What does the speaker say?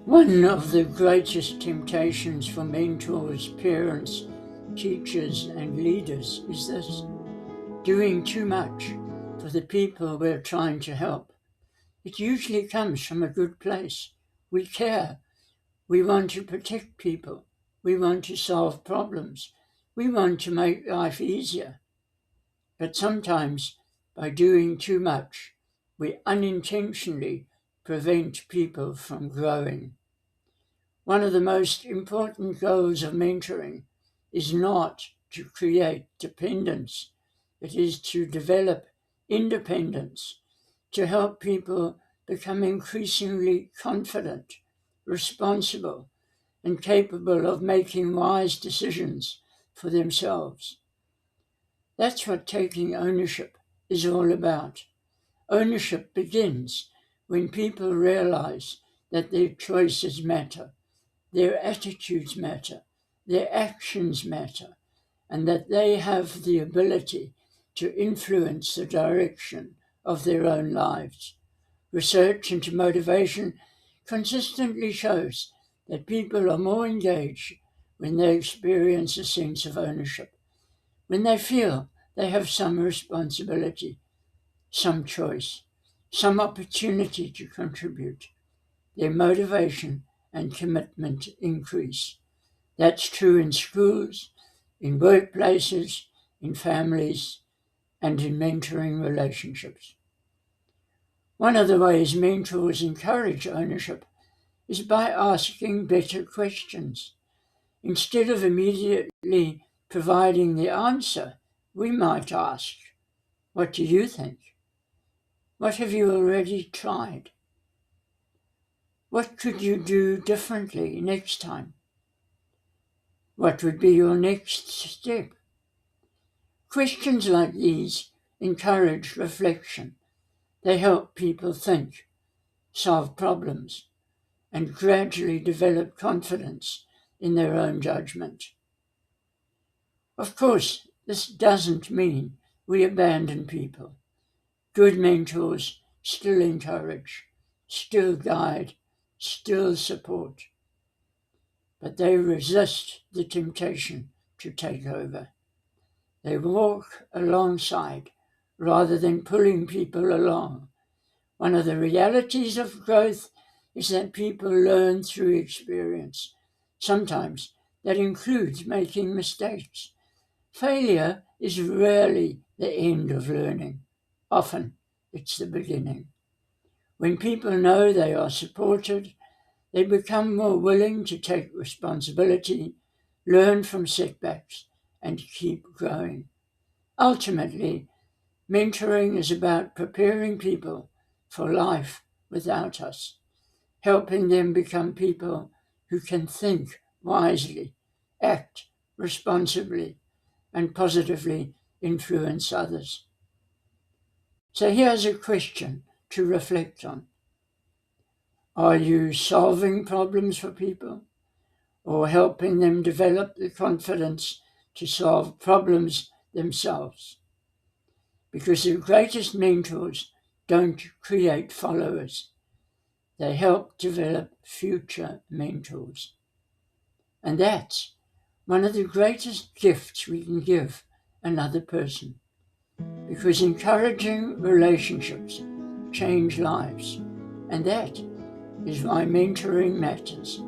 One of the greatest temptations for mentors, parents, teachers, and leaders is this: doing too much for the people we're trying to help. It usually comes from a good place. We care. We want to protect people. We want to solve problems. We want to make life easier. But sometimes, by doing too much, we unintentionally prevent people from growing. One of the most important goals of mentoring is not to create dependence. It is to develop independence, to help people become increasingly confident, responsible, and capable of making wise decisions for themselves. That's what taking ownership is all about. Ownership begins when people realize that their choices matter, their attitudes matter, their actions matter, and that they have the ability to influence the direction of their own lives. Research into motivation consistently shows that people are more engaged when they experience a sense of ownership, when they feel they have some responsibility, some choice, some opportunity to contribute. Their motivation and commitment increase. That's true in schools, in workplaces, in families, and in mentoring relationships. One of the ways mentors encourage ownership is by asking better questions. Instead of immediately providing the answer, we might ask, "What do you think? What have you already tried? What could you do differently next time? What would be your next step?" Questions like these encourage reflection. They help people think, solve problems, and gradually develop confidence in their own judgment. Of course, this doesn't mean we abandon people. Good mentors still encourage, still guide, still support, but they resist the temptation to take over. They walk alongside rather than pulling people along. One of the realities of growth is that people learn through experience. Sometimes that includes making mistakes. Failure is rarely the end of learning. Often it's the beginning. When people know they are supported, they become more willing to take responsibility, learn from setbacks, and keep growing. Ultimately, mentoring is about preparing people for life without us, helping them become people who can think wisely, act responsibly, and positively influence others. So here's a question to reflect on. Are you solving problems for people or helping them develop the confidence to solve problems themselves? Because the greatest mentors don't create followers. They help develop future mentors. And that's one of the greatest gifts we can give another person, because encouraging relationships change lives. And that is why mentoring matters.